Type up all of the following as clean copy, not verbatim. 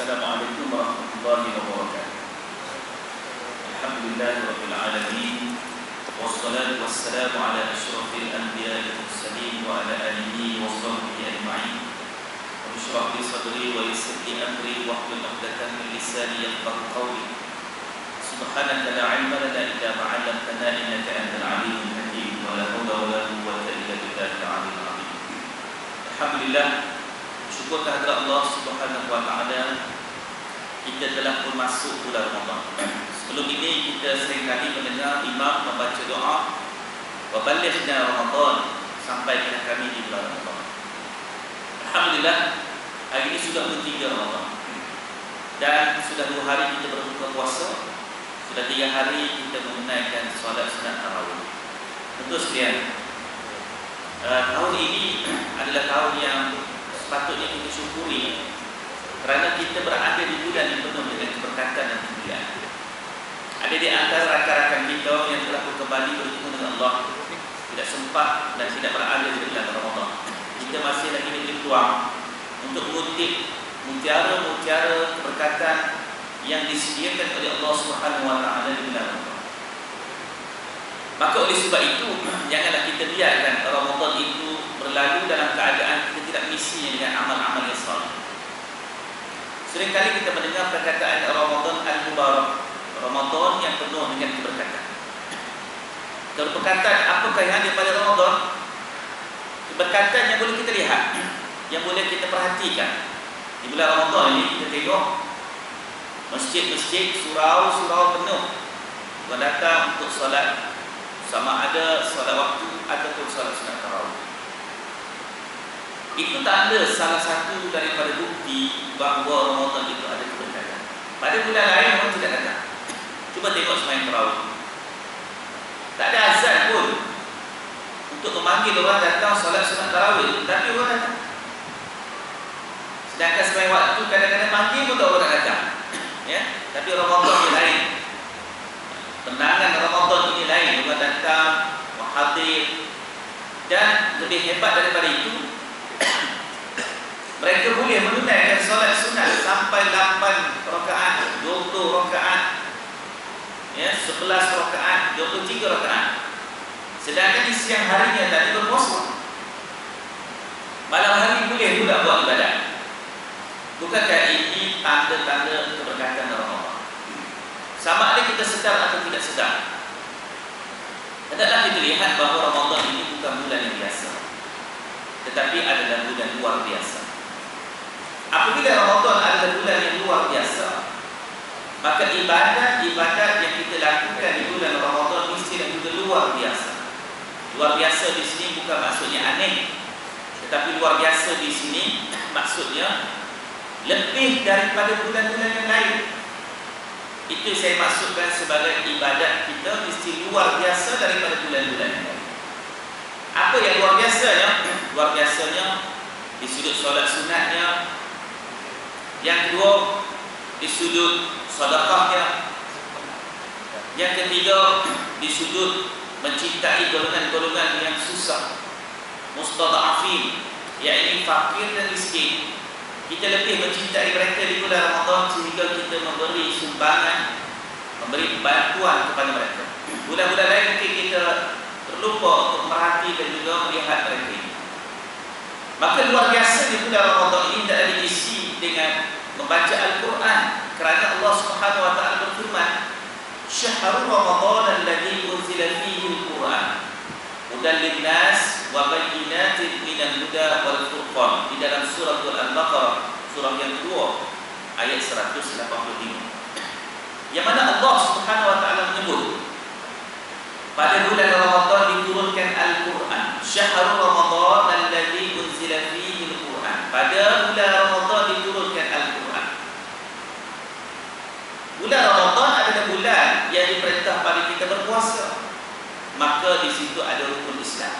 Assalamualaikum warahmatullahi wabarakatuh. Alhamdulillahirabbil alamin wassalatu wassalamu ala asyrafil anbiya'i wal mursalin wa ala alihi wa sahbihi ajma'in. Washrah li sadri wa yassir li amri wahlul 'uqdatam min lisani yafqahu qawli. Subhanaka la 'ilma lana illa ma 'allamtana innaka antal 'alimul hakim wa la hawla wa la quwwata illa billahil 'aliyyil 'azim. Alhamdulillah, syukur kehadirat Allah Subhanahu wa taala, kita telah pun masuk bulan Ramadan. Sebelum ini kita seringkali mendengar imam membaca doa wa balighna Ramadan, sampaikan kami di bulan Ramadan. Alhamdulillah, hari ini sudah ketiga Ramadan dan sudah 2 hari kita berbuka puasa, sudah 3 hari kita menunaikan solat sunat tarawih. Tentu sekalian, tahun ini adalah tahun yang sepatutnya kita syukuri kerana kita berada di bulan yang penuh dengan keberkatan dan kemuliaan. Ada di antara rakan-rakan kita yang telah kembali bertemu dengan Allah, tidak sempat dan tidak berada di bulan Ramadan. Kita masih lagi diberi peluang untuk mengutip mutiara-mutiara keberkatan yang disediakan oleh Allah Subhanahu wa taala di bulan Ramadan. Maka oleh sebab itu, janganlah kita biarkan Ramadan itu berlalu dalam keadaan kita tidak mengisinya dengan amal-amal yang saleh. Seringkali kita mendengar perkataan Ramadan al-Mubarak, Ramadan yang penuh dengan keberkatan. Kalau perkataan apakah yang ada pada Ramadan? Keberkatan yang boleh kita lihat, yang boleh kita perhatikan. Di bulan Ramadan ini kita tengok masjid-masjid, surau-surau penuh. Orang datang untuk solat, sama ada solat waktu ataupun solat sunat tarawih. Itu tanda salah satu daripada bukti bahawa Ramadan itu ada keberkatan. Pada bulan lain orang tidak datang. Cuba tengok sembahyang tarawih, tak ada azan pun untuk memanggil orang datang solat sunat tarawih, tapi orang datang. Sedangkan sembahyang waktu kadang-kadang panggil pun tak orang datang. Ya, tapi Ramadan ini lain. Tendangan Ramadan ini lain, orang datang, hadir, dan lebih hebat daripada itu, mereka boleh menunaikan solat sunat sampai 8 rakaat, 20 rakaat, ya, 11 rakaat, 23 rakaat. Sedangkan di siang harinya tadi berpuasa, malam hari boleh pula buat ibadat. Bukankah ini tanda-tanda keberkatan Ramadan? Sama ada kita sedar atau tidak sedar, hendaklah kita lihat bahawa Ramadan ini bukan bulan yang biasa, tetapi adalah bulan luar biasa. Apabila Ramadan adalah bulan yang luar biasa, maka ibadat-ibadat yang kita lakukan di bulan Ramadan mestilah juga luar biasa. Luar biasa di sini bukan maksudnya aneh, tetapi luar biasa di sini maksudnya lebih daripada bulan-bulan yang lain. Itu saya maksudkan sebagai ibadat kita mesti luar biasa daripada bulan-bulan yang lain. Apa yang luar biasanya? Luar biasanya di sudut solat sunatnya. Yang kedua, di sudut sedekahnya. Yang ketiga, di sudut mencintai golongan-golongan yang susah, mustada'afin, yakni fakir dan miskin. Kita lebih mencintai mereka di bulan Ramadan sehingga kita memberi sumbangan, memberi bantuan kepada mereka. Bulan-bulan lain mungkin kita terlupa untuk merhati dan juga melihat mereka ini. Maka luar biasa di bulan Ramadan ini tidak diisi dengan membaca Al-Quran, kerana Allah Subhanahu wa taala berfirman, "Syahrul Ramadan alladzi unzila fihi al-Quran hudan lin-nas wa bayyinatin minal huda wal furqan." Di dalam surah Al-Baqarah, surah yang kedua, ayat 185. Yang mana Allah Subhanahu wa taala menyebut pada bulan Ramadan diturunkan Al-Quran. Syahrul Ramadan alladzi unzila fihi al-Quran. Pada bulan Ramadan diturunkan Al-Quran. Bulan Ramadan adalah bulan yang diperintah pada kita berpuasa. Maka di situ ada rukun Islam,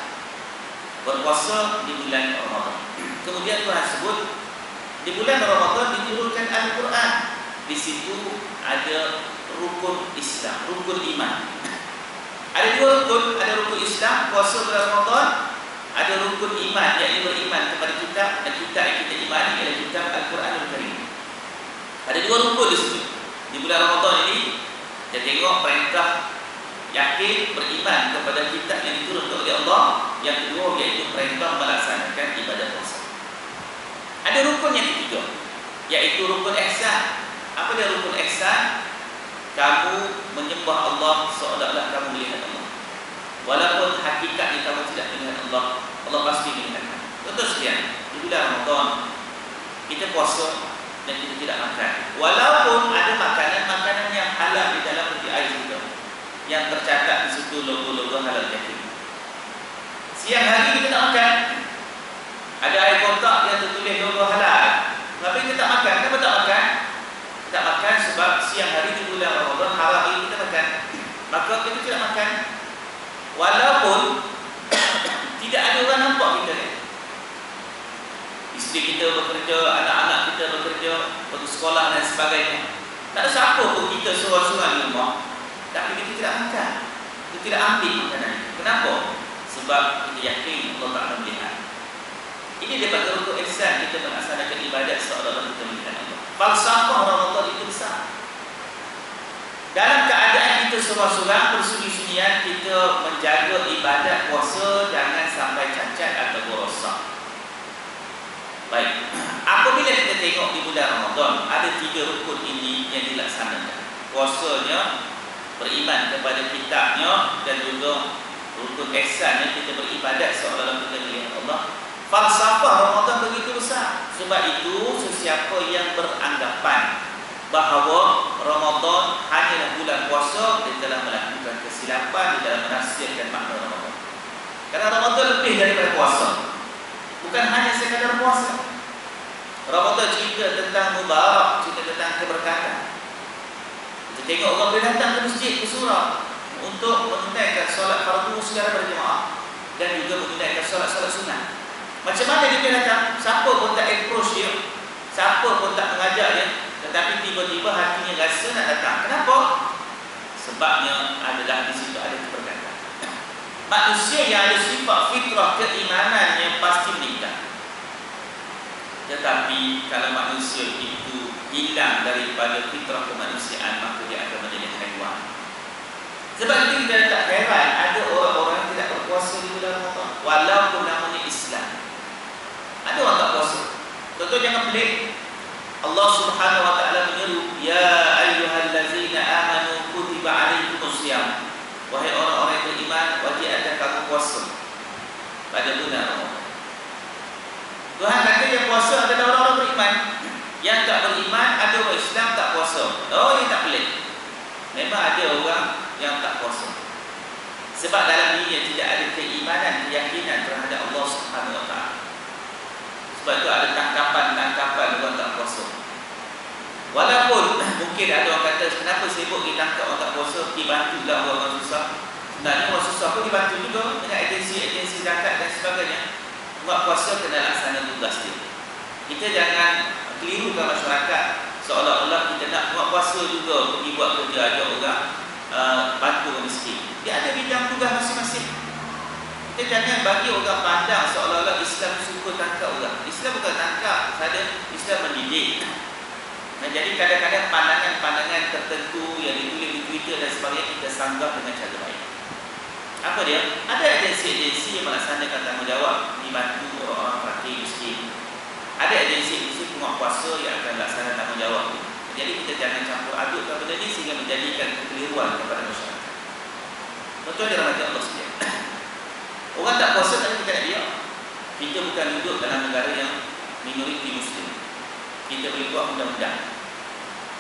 berpuasa di bulan Ramadan. Kemudian Tuhan sebut di bulan Ramadan diturunkan Al-Quran. Di situ ada rukun Islam, rukun iman. Ada 2 rukun, ada rukun Islam, puasa bulan Ramadan. Ada rukun iman, yakni beriman kepada kitab, dan kitab yang kita imani ialah kitab Al-Quranul Karim. Ada dua rukun di situ. Di bulan Ramadan ini kita tengok perintah yakin beriman kepada kitab yang diturunkan oleh Allah. Yang kedua iaitu perintah melaksanakan ibadat puasa. Ada rukun yang ketiga, iaitu rukun ihsan. Apa dia rukun ihsan? Kamu menyembah Allah seolah-olah kamu melihat Allah. Walaupun hakikatnya kamu tidak melihat Allah, Allah pasti melihat kamu. Contoh sekalian, di bulan Ramadan kita puasa dan kita tidak makan. Walaupun ada makanan-makanan yang halal di dalam peti air kita, yang tercatat di situ logo-logo halal yakin. Siang hari kita tak makan. Ada air kotak yang tertulis logo halal, tapi kita tak makan. Kenapa tak makan? Tak makan sebab siang hari di bulan Ramadan haram ini kita makan. Maka kita tidak makan. Walaupun tidak ada orang nampak kita ni. Isteri kita bekerja, anak-anak kita bekerja, pergi sekolah dan sebagainya. Tak ada siapa pun kita seorang-seorang di rumah, tapi kita tidak makan. Kita tidak ambil makanan. Kenapa? Sebab kita yakin Allah Ta'ala melihat. Ini daripada rukun ihsan, kita melaksanakan ibadat seolah-olah kita melihat Allah. Falsafah Ramadan itu besar. Dalam keadaan kita seorang-seorang bersunyi-sunyian, kita menjaga ibadat puasa jangan sampai cacat atau rosak. Baik, apabila kita tengok di bulan Ramadan, ada 3 rukun ini yang dilaksanakan. Puasanya, beriman kepada kitabnya, dan juga rukun ihsan yang kita beribadat seolah-olah kita melihat Allah. Falsafah Ramadan begitu besar. Sebab itu sesiapa yang beranggapan bahawa Ramadan hanyalah bulan puasa, dia telah melakukan kesilapan di dalam menafsirkan makna Ramadan. Kerana Ramadan lebih daripada puasa. Bukan hanya sekadar puasa. Ramadan cerita tentang mubarak, cerita tentang keberkatan. Kita tengok orang boleh datang ke masjid, ke surau untuk menunaikan solat fardu secara berjemaah dan juga menunaikan solat-solat sunat. Macam mana dia datang? Siapa pun tak approach dia, siapa pun tak mengajak dia, tetapi tiba-tiba hatinya rasa nak datang. Kenapa? Sebabnya adalah di situ ada keberkatan. Manusia yang ada sifat fitrah keimanan yang pasti meningkat. Tetapi kalau manusia itu hilang daripada fitrah kemanusiaan, maka dia akan menjadi haiwan. Sebab itu kita tak heran ada orang-orang yang tidak berpuasa di bulan Ramadan walaupun namanya Islam. Ada orang tak puasa. Contoh jangan pelik. Allah Subhanahu wa taala menyeru, ya ayyuhallazina amanu kutiba alaikumusiyam. Wahai orang-orang yang beriman, wajib atas kamu puasa pada bulan Ramadan. Tuhan kata yang puasa adalah orang-orang beriman. Yang tak beriman ada orang Islam tak puasa. Oh, ini tak pelik. Memang ada orang yang tak puasa. Sebab dalam dirinya tidak ada keimanan, keyakinan terhadap Allah Subhanahu wa taala. Sebab itu ada tangkapan-tangkapan orang tak puasa. Walaupun mungkin ada orang kata, kenapa sibuk ditangkap orang tak puasa, dibantulah orang susah. Sebenarnya orang susah pun dibantu juga dengan agensi-agensi zakat dan sebagainya. Buat puasa kena laksana tugas dia. Kita jangan kelirukan masyarakat seolah-olah kita nak buat puasa juga pergi buat kerja ajak orang bantu orang miskin. Dia ada bidang tugas masing-masing. Kita jangan bagi orang pandang seolah-olah Islam suka tangkap orang. Islam bukan tangkap, saja Islam mendidik. Nah, jadi kadang-kadang pandangan-pandangan tertentu yang ditulis di Twitter dan sebagainya kita sanggah dengan cara baik. Apa dia? Ada agensi-agensi yang melaksanakan tanggungjawab dibantu orang-orang fakir miskin. Ada agensi-agensi penguat kuasa yang akan laksanakan tanggungjawab. Jadi kita jangan campur adukkan benda ini sehingga menjadikan kekeliruan kepada masyarakat. Contoh dia rahmati Allah sekalian. Orang tak puasa tapi kita nak diam. Kita bukan duduk dalam negara yang minoriti Muslim. Kita boleh buat undang-undang.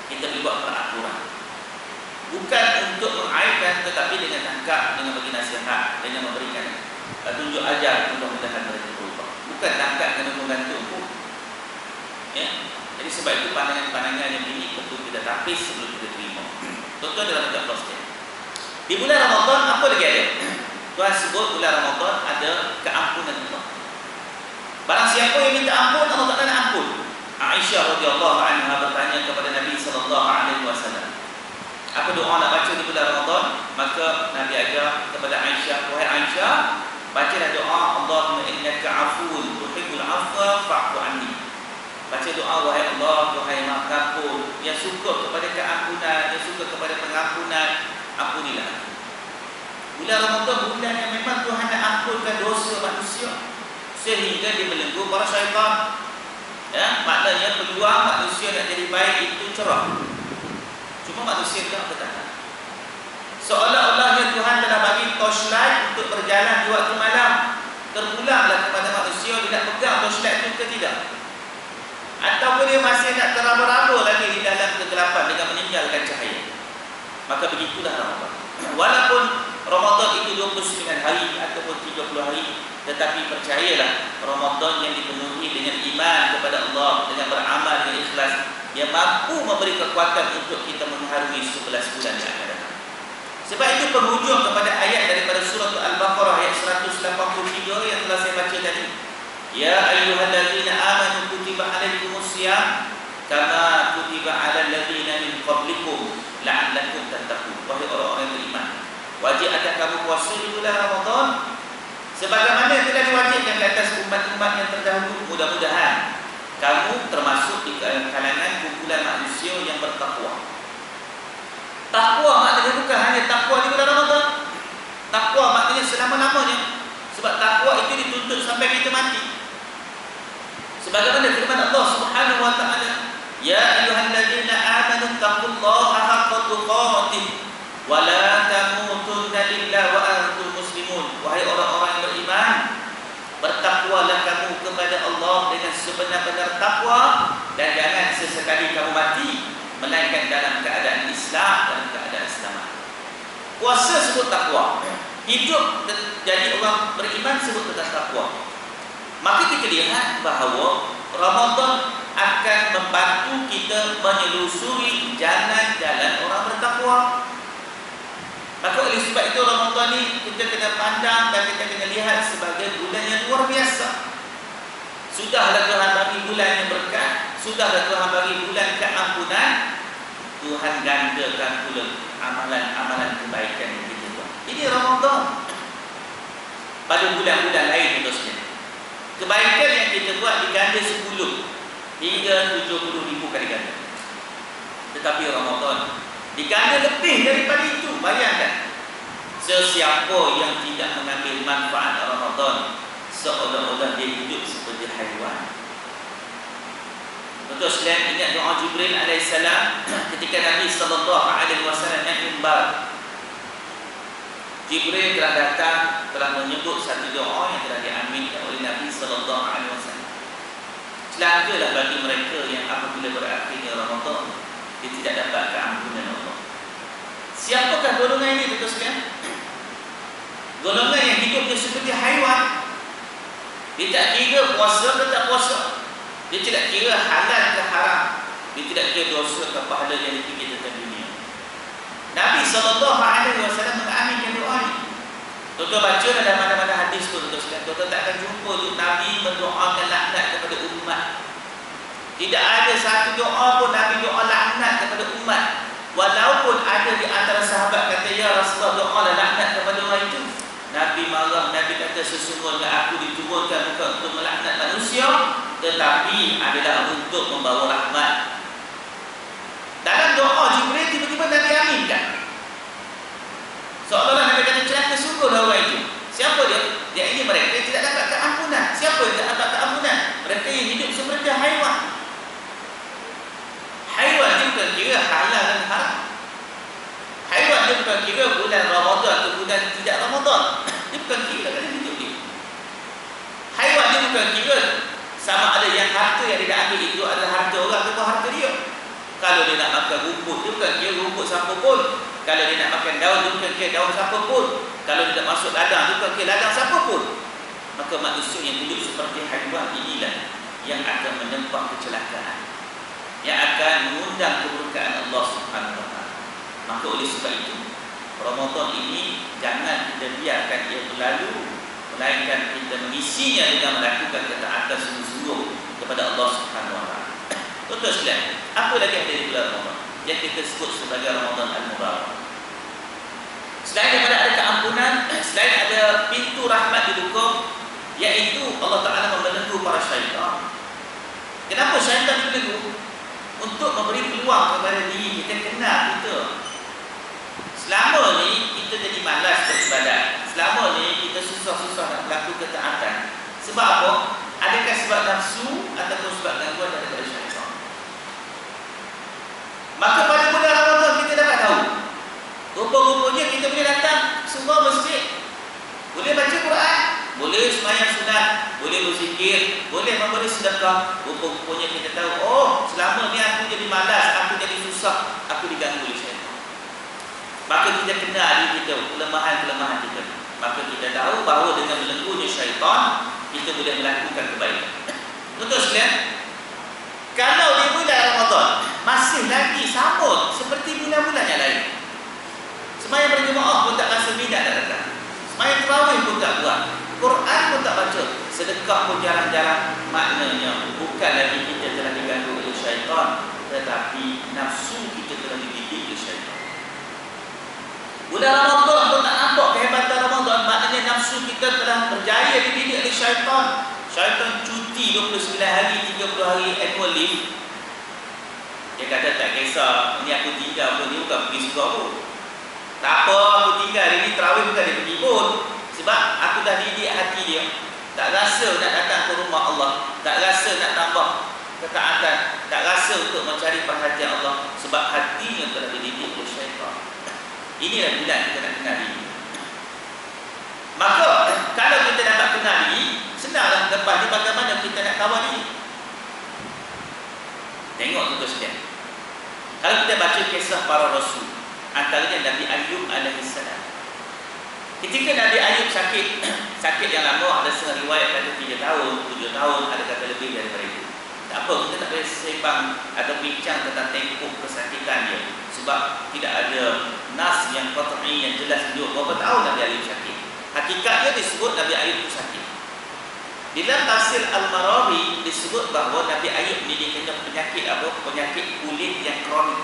Kita boleh buat peraturan. Bukan untuk mengaibkan, tetapi dengan tangkap, dengan bagi nasihat, dengan memberikan tunjuk ajar mudah-mudahan mereka berubah. Bukan tangkap kena membantu pun. Ya? Jadi sebab itu pandangan-pandangan yang ini perlu kita tapis sebelum kita terima. Contoh dalam kitab Allah. Di bulan Ramadan apa lagi ada? Tuhan sebut bulan Ramadan ada keampunan Allah. Barang siapa yang minta ampun, Allah Ta'ala nak ampun. Aisyah radhiyallahu anha bertanya kepada Nabi sallallahu alaihi wasallam, apa doa nak baca di bulan Ramadan? Maka Nabi ajar kepada Aisyah, wahai Aisyah, bacalah doa Allahumma innaka afuwun tuhibbul afwa fa'fu anni. Baca doa, wahai Allah, wahai Maha Pengampun yang suka kepada keampunan, yang suka kepada pengampunan, ampunilah. Bulan Ramadan bulan yang memang Tuhan nak ampunkan dosa manusia, sehingga dia belenggu para syaitan. Ya, maknanya peluang manusia nak jadi baik itu cerah. Cuma manusia tak bertahan. Seolah-olahnya Tuhan telah bagi torchlight untuk berjalan di waktu malam. Terpulanglah kepada manusia dia nak pegang torchlight itu ke tidak, ataupun dia masih nak teraba-raba lagi di dalam kegelapan dengan meninggalkan cahaya. Maka begitulah Ramadan. Walaupun Ramadan itu 29 hari ataupun 30 hari, tetapi percayalah, Ramadan yang dipenuhi dengan iman kepada Allah, dengan beramal dengan ikhlas, yang mampu memberi kekuatan untuk kita mengharungi 11 bulan yang akan datang. Sebab itu penghujung kepada ayat daripada surah Al-Baqarah ayat 183 yang telah saya baca tadi. Ya ayyuhallazina amanu kutiba alaikumusiyam kama kutiba alal ladzina min qablikum la'allakum tattaqun. Wahai orang-orang yang beriman, wajib atas kamu puasa di bulan Ramadan sebagaimana telah diwajibkan ke atas umat-umat yang terdahulu. Mudah-mudahan kamu termasuk di kalangan kumpulan manusia yang bertakwa. Takwa maknanya bukan hanya takwa di bulan Ramadan. Takwa maknanya selama-lamanya. Sebab takwa itu dituntut sampai kita mati. Sebagaimana firman Allah Subhanahu wa taala, ya ayyuhalladzina amanu taqullaha haqqa tuqatih wa la tamutunna illa wa antum muslimun. Wahai orang-orang yang beriman, bertakwalah kamu kepada Allah dengan sebenar-benar takwa, dan jangan sesekali kamu mati melainkan dalam keadaan Islam, dalam keadaan selamat. Puasa sebut takwa, hidup jadi orang beriman sebut tentang takwa. Maka kita lihat bahawa Ramadan akan membantu kita menelusuri jalan-jalan orang bertakwa. Maka oleh sebab itu Ramadan ni kita kena pandang dan kita kena lihat sebagai bulan yang luar biasa. Sudahlah Tuhan bagi bulan yang berkat, sudahlah Tuhan bagi bulan keampunan, Tuhan gandakan pula amalan-amalan kebaikan yang kita buat. Ini Ramadan. Pada bulan-bulan lain terusnya, kebaikan yang kita buat diganda 10 hingga 70,000 kali ganda. Tetapi Ramadan diganda lebih daripada itu. Bayangkan, sesiapa yang tidak mengambil manfaat Ramadan seolah-olah dia hidup seperti haiwan. Betul sekalian, ingat doa Jibril alaihissalam ketika Nabi SAW naik mimbar. Jibril telah datang, telah menyebut satu doa yang telah diaminkan oleh Nabi SAW. Celakalah bagi mereka yang apabila berakhirnya Ramadan dia tidak dapat keampunan Allah. Siapakah golongan ini, betul sekalian? Golongan yang hidupnya seperti haiwan. Dia tak kira puasa ke tak puasa, dia tidak kira halal ke haram, dia tidak kira dosa ke pahala yang dipikir tentang dunia. Nabi SAW mengaminkan doa ini. Tuan-tuan baca dalam mana-mana hadis pun, tuan-tuan tak akan jumpa tu Nabi mendoakan laknat kepada umat. Tidak ada satu doa pun Nabi doa laknat kepada umat. Walaupun ada di antara sahabat kata, ya Rasulullah, doalah laknat kepada orang itu. Nabi marah, Nabi kata, sesungguhnya aku diturunkan bukan untuk melaknat manusia, tetapi adalah untuk membawa rahmat. Dalam doa Jibril tiba-tiba Nabi aminkan. Seolah-olah Nabi kata, celaka sungguhlah orang itu. Siapa dia? Dia ini mereka yang tidak dapat keampunan. Siapa yang tidak dapat keampunan? Mereka yang hidup seperti haiwan. Haiwan dia bukan kira halal dan haram. Haiwan dia bukan kira bulan Ramadan atau bulan tidak Ramadan. Dia bukan kira kalau hidup dia. Haiwan dia bukan kira sama ada yang harta yang dia ambil itu adalah harta orang atau harta dia. Kalau dia nak makan rumput, dia bukan kira rumput siapa pun. Kalau dia nak makan daun, dia bukan kira daun siapa pun. Kalau dia nak masuk ladang, dia bukan kira ladang siapa pun. Maka manusia yang hidup seperti haiwan inilah yang akan menempat kecelakaan, yang akan mengundang keberkahan Allah Subhanahu wa taala. Maka oleh sebab itu Ramadan ini jangan kita biarkan ia berlalu, melainkan kita mengisinya dengan melakukan ketaatan sungguh-sungguh kepada Allah Subhanahu wa taala. Betul sekalian, apa lagi ada di bulan Ramadan yang kita sebut sebagai Ramadan Al-Mubarak? Selain daripada ada keampunan, selain ada pintu rahmat dibuka, iaitu Allah Ta'ala membelenggu para syaitan. Kenapa syaitan dibelenggu? Untuk memberi peluang kepada ketaatan. Sebab apa? Adakah sebab nafsu ataupun sebab gangguan daripada syaitan? Maka pada bulan Ramadan kita dapat tahu, rupa-rupanya kita boleh datang semua masjid, boleh baca Quran, boleh sembahyang sunat, boleh berzikir, boleh memberi sedekah. Rupa-rupanya kita tahu, oh selama ni aku jadi malas, aku jadi susah, aku diganggu oleh syaitan. Maka kita kenal diri kita, kelemahan-kelemahan kita. Maka kita tahu bahawa dengan melenggunya syaitan, kita boleh melakukan kebaikan. Untuk sekalian, kalau di bulan Ramadan masih lagi sama seperti bulan-bulan yang lain, sembahyang berjemaah pun tak rasa minat nak datang, sembahyang tarawih pun tak buat, Quran pun tak baca, sedekah pun jarang-jarang, maknanya bukan lagi kita telah diganggu oleh syaitan, tetapi nafsu kita telah dididik oleh syaitan. Bulan Ramadan pun tak nampak kehebatan Ramadan, maknanya nafsu kita telah berjaya dididik oleh syaitan. Syaitan cuti 29 hari, 30 hari annual leave. Dia kata tak kisah, ni aku tinggal pun, ni bukan pergi sekolah pun. Tak apa, aku tinggal hari ni, terawih bukan dia pergi pun. Sebab aku dah didik hati dia, tak rasa nak datang ke rumah Allah, tak rasa nak tambah ketaatan, tak rasa untuk mencari perhatian Allah, sebab hatinya telah dididik oleh syaitan. Inilah bulan kita nak kenal diri. Maka kalau kita dapat kenal diri, senanglah lepas ni bagaimana kita nak kawal diri. Tengok tuan sekalian, kalau kita baca kisah para rasul, antaranya Nabi Ayub alaihissalam. Ketika Nabi Ayub sakit, sakit yang lama, ada setengah riwayat kata 3 tahun, 7 tahun, ada kata lebih daripada itu. Tak apa, kita tak boleh sembang atau bincang tentang tempoh kesakitan dia, sebab tidak ada nas yang qat'i yang jelas tunjuk berapa tahun Nabi Ayub sakit. Hakikatnya disebut Nabi Ayub itu sakit. Di dalam tafsir Al-Marawi disebut bahawa Nabi Ayub ini dia kena penyakit apa? Penyakit kulit yang kronik,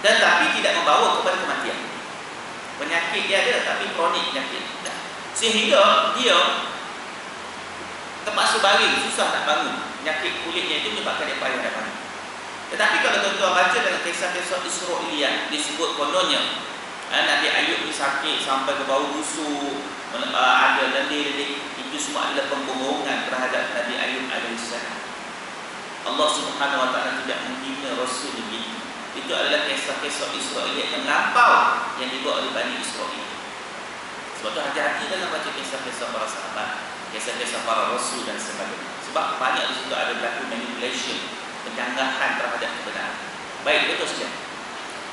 tetapi tidak membawa kepada kematian. Penyakit dia ada tapi kronik penyakit, sehingga dia terpaksa baring, susah nak bangun. Penyakit kulitnya itu menyebabkan dia payah nak bangun. Tetapi kalau tuan-tuan baca dalam kisah-kisah Israiliyah, disebut kononnya Nabi Ayub ni sakit sampai ke bau busuk, ada lendir-lendir. Itu semua adalah pembohongan terhadap Nabi Ayub alaihissalam. Allah Subhanahu wa taala tidak menghina rasul begini. Itu adalah kisah-kisah Israiliyah yang lampau yang dibuat oleh Bani Israel. Sebab tu hati-hati dalam baca kisah-kisah para sahabat, kisah-kisah para rasul dan sebagainya. Sebab banyak di situ ada berlaku manipulation, penjanggahan terhadap kebenaran. Baik, betul saja.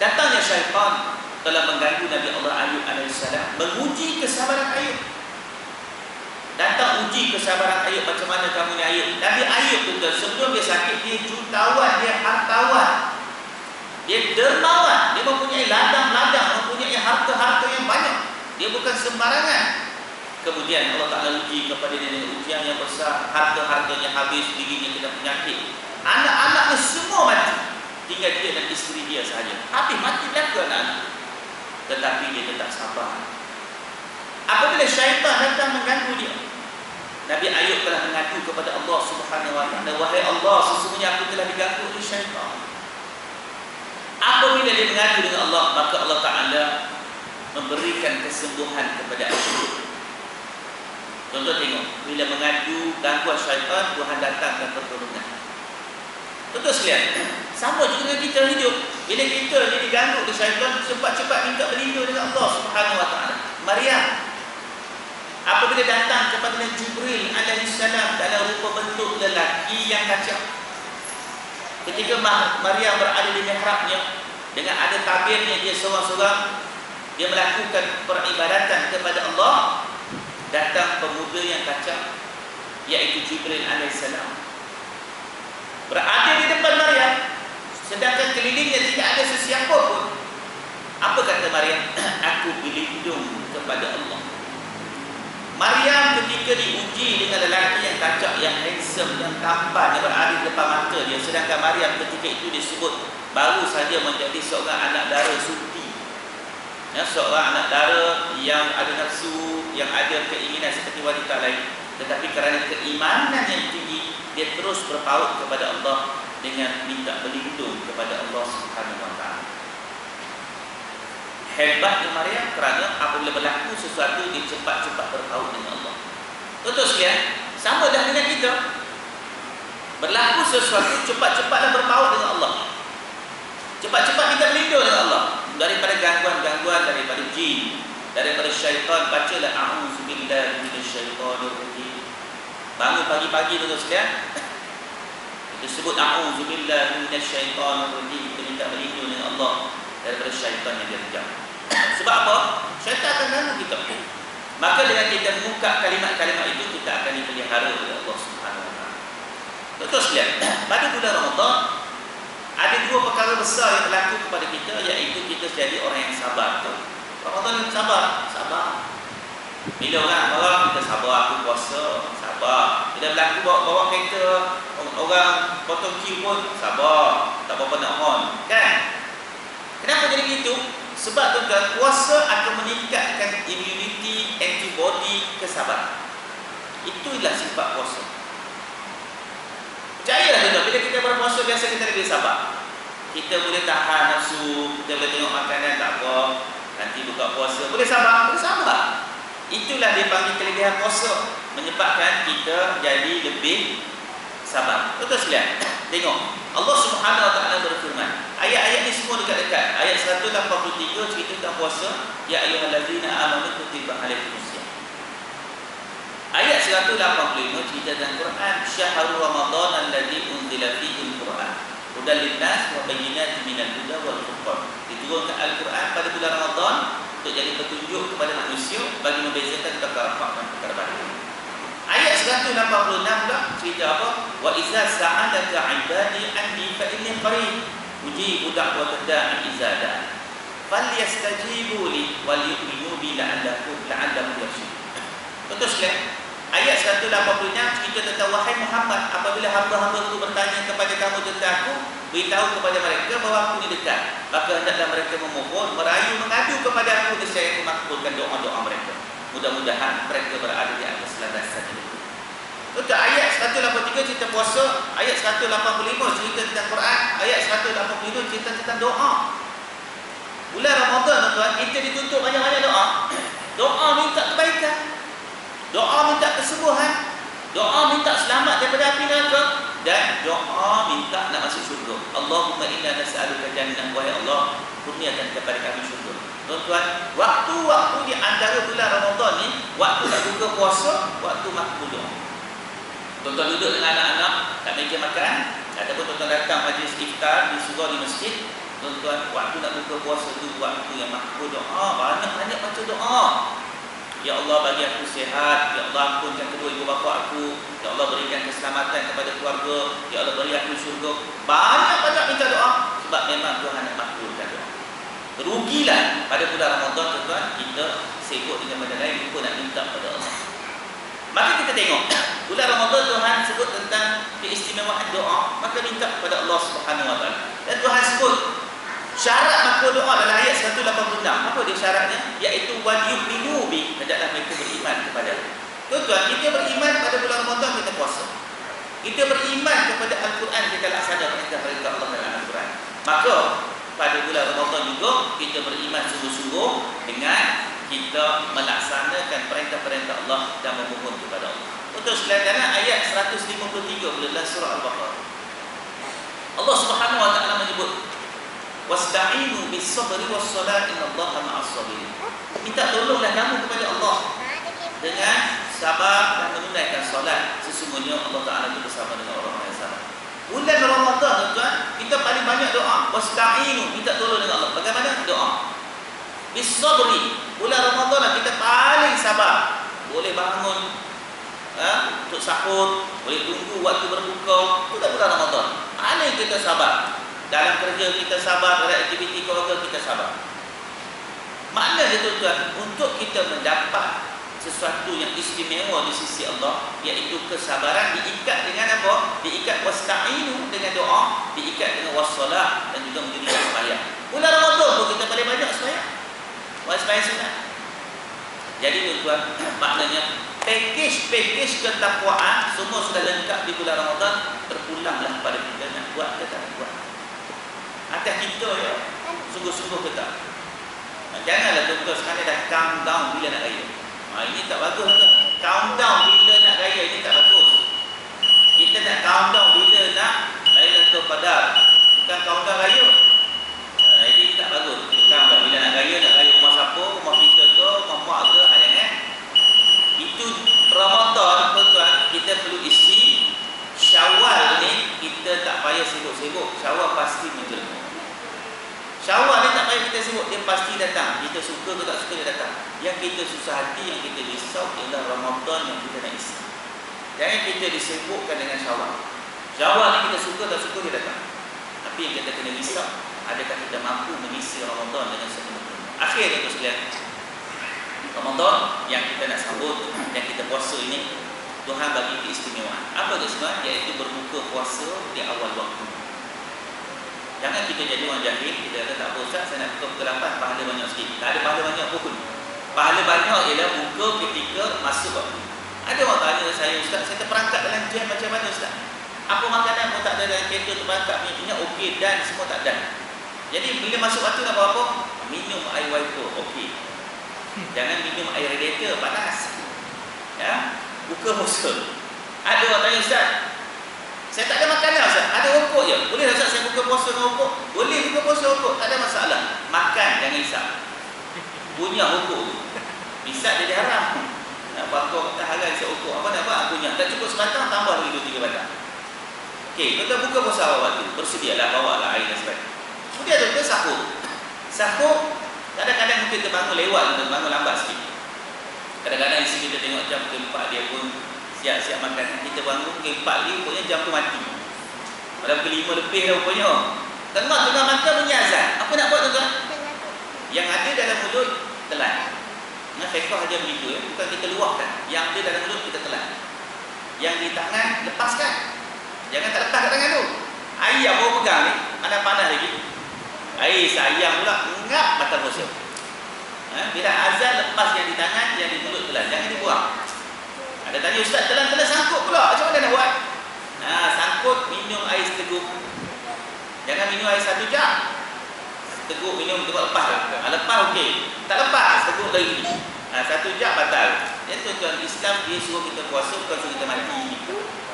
Datangnya syaitan telah mengganggu Nabi Allah Ayub alaihissalam, menguji kesabaran Ayub. Datang uji kesabaran Ayub, macam mana kamu ni Ayub? Nabi Ayub tu sebelum dia sakit, dia jutawan, dia hartawan, dia dermawan, dia mempunyai ladang-ladang, mempunyai harta-harta yang banyak. Dia bukan sembarangan. Kemudian Allah Ta'ala uji kepada dia dengan ujian yang besar. Harta-hartanya habis, dirinya kena penyakit, anak-anaknya semua mati, tinggal dia dan isteri dia sahaja. Habis, mati belaka anak-anak. Tetapi dia tetap sabar. Apabila syaitan datang mengganggu dia, Nabi Ayub telah mengadu kepada Allah Subhanahu wa taala, wahai Allah, sesungguhnya aku telah diganggu oleh syaitan. Apabila dia mengadu dengan Allah, maka Allah Ta'ala memberikan kesembuhan kepada Ayub. Tuan-tuan tengok, bila mengadu gangguan syaitan, Tuhan datangkan pertolongan. Betul sekalian, sama juga dengan kita hidup. Bila kita ni diganggu oleh syaitan, cepat-cepat minta berlindung dengan Allah Subhanahu wa taala. Maryam apabila datang kepada Jibril alaihissalam dalam rupa bentuk lelaki yang kacak, ketika Maryam berada di mihrabnya dengan ada tabirnya, dia seorang-seorang, dia melakukan peribadatan kepada Allah, datang pemuda yang kacak, iaitu Jibril alaihissalam, berada di depan Maryam, sedangkan kelilingnya tidak ada sesiapa pun. Apa kata Maryam? Aku berlindung kepada Allah. Maryam ketika diuji dengan lelaki yang kacak, yang handsome, yang tampan, yang berada di depan mata dia, sedangkan Maryam ketika itu disebut baru saja menjadi seorang anak dara suci, ya, seorang anak dara yang ada nafsu, yang ada keinginan seperti wanita lain, tetapi kerana keimanan yang tinggi, dia terus berpaut kepada Allah dengan minta berlindung kepada Allah Subhanahu wa taala. Hebatnya Maryam kerana apabila berlaku sesuatu dia cepat-cepat berpaut dengan Allah. Betul sekalian, sama dah dengan kita. Berlaku sesuatu cepat-cepatlah berpaut dengan Allah. Cepat-cepat kita berlindung dengan Allah daripada gangguan-gangguan, daripada jin, daripada syaitan. Bacalah a'udzubillahi minasyaitonirrajim. Bangun pagi-pagi tu sekalian, kita sebut a'udzubillahi minasyaitonirrajim. Kita minta berlindung dengan Allah daripada syaitan yang dia kejam. Sebab apa? Syaitan akan ganggu kita. Maka dengan kita mengungkap kalimat-kalimat itu, kita akan dipelihara oleh Allah Subhanahu Wa Taala. Betul sekalian, pada bulan Ramadan ada dua perkara besar yang berlaku kepada kita, iaitu kita jadi orang yang sabar. Ramadan yang sabar. Bila orang marah, kita sabar, aku puasa, sabar. Bila berlaku bawa kereta, orang potong queue pun sabar, tak apa-apa nak on, kan? Kenapa jadi begitu? Sebab tuan-tuan, puasa akan meningkatkan immunity, antibody, kesabaran. Itulah sifat puasa. Percayalah tuan-tuan, bila kita berpuasa biasa kita lebih sabar. Kita boleh tahan nafsu, kita boleh tengok makanan tak apa, nanti buka puasa, boleh sabar. Itulah dipanggil kelebihan puasa, menyebabkan kita jadi lebih sabar. Betul sekalian? Tengok, Allah Subhanahu Wa Taala berfirman. Ayat-ayat ni semua dekat-dekat. Ayat 183 cerita tentang puasa. Ya ayyuhallazina amanu kutiba alaikumusiyam. Ayat 185 cerita tentang Quran. Syahrul Ramadan alladzi unzila fihi al-Quran hudan lin-nas wa bayyinatin minal huda wal furqan. Diturunkan Al-Quran pada bulan Ramadan untuk jadi petunjuk kepada manusia bagi membezakan perkara hak dan perkara batil. Ayat 186 pula cerita apa? Wa iza sa'alaka 'ibadi anni fa inni qarib ujibu da'watad da'i iza da'a falyastajibu li wal yu'minu bi la'allahum yarshudun. Betul sekalian? Ayat 186 cerita tentang wahai Muhammad, apabila hamba-hamba-Ku bertanya kepada kamu tentang Aku, beritahu kepada mereka bahawa Aku ni dekat. Maka hendaklah mereka memohon, merayu, mengadu kepada Aku, nescaya Aku makbulkan doa-doa mereka. Mudah-mudahan mereka berada di atas landasan itu. Betul, ayat 183 cerita puasa, ayat 185 cerita tentang Quran, ayat 185 cerita tentang doa. Bulan Ramadan tuan-tuan, kita dituntut banyak-banyak doa. Doa minta kebaikan, doa minta kesembuhan, doa minta selamat daripada api neraka, dan doa minta nak masuk syurga. Allahumma inna nas'aluka jannah, wahai Allah, kurniakan kepada kami syurga. Tuan-tuan, waktu-waktu di antara bulan Ramadan ni, waktu nak buka puasa, waktu makbul doa. Tuan-tuan duduk dengan anak-anak tak meja makan, ataupun tuan-tuan datang majlis iftar di surau di masjid, tuan-tuan, waktu nak buka puasa tu waktu yang makbul doa. Banyak-banyak baca doa. Ya Allah, bagi aku sihat. Ya Allah, ampunkan kedua ibu bapa aku. Ya Allah, berikan keselamatan kepada keluarga. Ya Allah, beri aku syurga. Banyak-banyak minta doa, sebab memang Tuhan nak makbulkan doa. Rugilah pada bulan Ramadan tuan-tuan, kita sibuk dengan benda lain, lupa nak minta pada Allah. Maka kita tengok bulan Ramadan Tuhan sebut tentang keistimewaan doa, maka minta kepada Allah Subhanahu Wa Taala. Dan Tuhan sebut syarat makbul doa dalam ayat 186. Apa dia syaratnya? Iaitu wal yu'minu bi, hendaklah mereka beriman kepada Allah. Tuan-tuan, kita beriman pada bulan Ramadan, kita puasa. Kita beriman kepada Al-Quran, kita laksanakan perintah Allah dalam Al-Quran. Maka pada bulan Ramadan juga kita beriman sungguh-sungguh dengan kita melaksanakan perintah-perintah Allah dan memohon kepada Allah. Betul sekalian, dalam ayat 153 dalam surah Al-Baqarah, Allah Subhanahu Wa Taala menyebut wasta'inu bis-sabri was-salat innallaha ma'as-sabirin. Minta tolonglah kamu kepada Allah dengan sabar dan menunaikan solat. Sesungguhnya Allah Taala itu bersama dengan orang yang sabar. Bulan Ramadan tuan-tuan, kita paling banyak doa. Wasta'inu, minta tolong dengan Allah. Bagaimana doa? Bis-sabri. Bulan Ramadan kita paling sabar. Boleh bangun untuk sahur, boleh tunggu waktu berbuka. Itu dah bulan Ramadan. Paling kita sabar. Dalam kerja kita sabar, dalam aktiviti keluarga kita sabar. Maknanya tuan-tuan, untuk kita mendapat sesuatu yang istimewa di sisi Allah, iaitu kesabaran, diikat dengan apa? Diikat wasta'inu dengan doa, diikat dengan wassalah, dan juga menjadi sembahyang. Bulan Ramadan pun kita paling banyak sembahyang. Sembahyang sunat. Jadi tuan-tuan, maknanya pakej ketakwaan semua sudah lengkap di bulan Ramadan. Terpulanglah pada kita nak buat ke tak buat. Atas kita ya, sungguh-sungguh kita. Janganlah tuan-tuan sekarang dah countdown bila nak raya. Ini tak bagus tuan. Countdown bila nak raya ini tak bagus. Kita nak countdown bila nak Lailatul Qadar, bukan countdown raya. Jadi ini tak bagus. Kita countdown bila nak raya rumah siapa, rumah kita ke, rumah mak ke, jangan. Itu Ramadan tuan-tuan, kita perlu isi. Syawal ni kita tak payah sibuk-sibuk. Syawal pasti menjelma. Syawal ni tak payah kita sibuk, dia pasti datang. Kita suka ke tak suka dia datang. Yang kita susah hati, yang kita risau ialah Ramadan yang kita nak isi. Jangan kita disibukkan dengan Syawal. Syawal ni kita suka tak suka dia datang. Tapi yang kita kena risau, adakah kita mampu mengisi Ramadan dengan sepenuhnya. Akhirnya tu sekalian, Ramadan yang kita nak sambut, yang kita puasa ini, Tuhan bagi keistimewaan. Apa keistimewaan? Iaitu berbuka puasa di awal waktu. Jangan kita jadi orang jahil, kita kata tak apa Ustaz, saya nak buka pukul 8, pahala banyak sikit. Tak ada pahala banyak pun. Pahala banyak ialah buka ketika masuk waktu. Ada orang tanya saya, Ustaz, saya terperangkap dalam jam macam mana Ustaz? Apa makanan pun tak ada dalam kereta, terperangkap minyak okey dan semua tak ada. Jadi bila masuk waktu nak buat apa? Minum air wiper, okey. Jangan minum air radiator, panas. Ya? Buka puasa. Ada orang tanya, Ustaz, saya tak ada makanan Ustaz, ada rokok je. Boleh tak Ustaz saya buka puasa dengan rokok? Boleh buka puasa rokok, tak ada masalah. Makan, jangan isap. Punya rokok tu. Isap jadi haram. Nak bakar kata haram isap rokok. Apa nak buat? Punya. Tak cukup sebatang, tambah lagi 2-3 batang. Okey, kita buka puasa awal waktu. Bersedialah, bawa lah air dan sebagainya. Kemudian tu kita sahur. Sahur, kadang-kadang mungkin kita bangun lewat, kita bangun lambat sikit. Kadang-kadang isi kita tengok jam ke-4 dia pun siap-siap makan. Kita bangun ke-4 ni rupanya jam tu mati. Pada pukul 5 lebih dah rupanya. Tengah makan bunyi azan. Apa nak buat tuan-tuan? Yang ada dalam mulut telan. Nah, fiqh aja begitu ya. Bukan kita luahkan. Yang ada dalam mulut kita telan. Yang di tangan lepaskan. Jangan tak lepas kat tangan tu. Ayam baru pegang ni, panas-panas lagi. Air sayang pula ngap batal puasa. Bila azan lepas yang di tangan, yang di mulut telan. Jangan dibuang. Ada tanya, Ustaz, telan-telan sangkut pula. Macam mana nak buat? Sangkut, minum air seteguk. Jangan minum air 1 jam. Seteguk minum, tengok lepas lah. Lepas okey. Tak lepas, seteguk lagi. 1 jam batal. Jadi tuan-tuan, Islam dia suruh kita puasa, bukan suruh kita mati.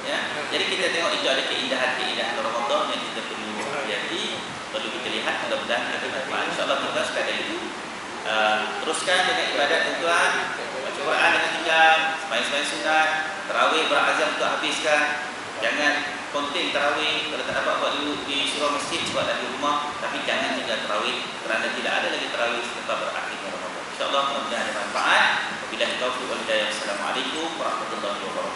Ya? Jadi kita tengok itu ada keindahan-keindahan Ramadan yang kita perlu hati-hati, perlu kita lihat, mudah-mudahan ada manfaat. InsyaAllah tuan-tuan sekadar itu teruskan dengan ibadat tuan-tuan, baca Quran dengan tinggal, sembahyang sunat, tarawih berazam untuk habiskan. Jangan konten tarawih, kalau tak dapat buat dulu di surau masjid, buatlah di rumah, tapi jangan tinggal tarawih kerana tidak ada lagi tarawih setelah berakhirnya Ramadan. InsyaAllah mudah-mudahan ada manfaat. Wabillahi taufiq wal hidayah. Assalamualaikum warahmatullahi wabarakatuh.